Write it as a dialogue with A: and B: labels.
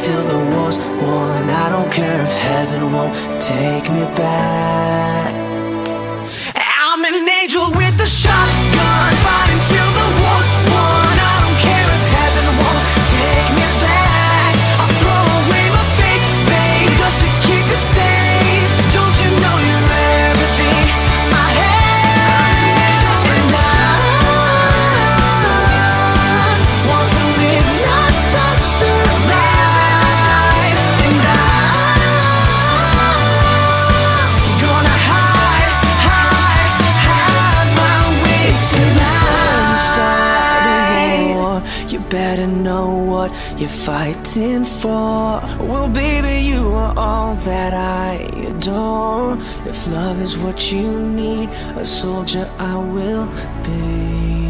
A: till the war's won. I don't care if heaven won't take me back. I'm an angel with a shotgun, fighting till the war's won. I don't care if heaven won't take me back. I'll throw away my faith, babe, just to keep you safe. Don't you know you're everything I have? And I want to live, not just survive. And I'm gonna hide my way tonight. Start a war, you better know what you're fighting for. Well, baby, you are all that I adore. If love is what you need, a soldier I will be.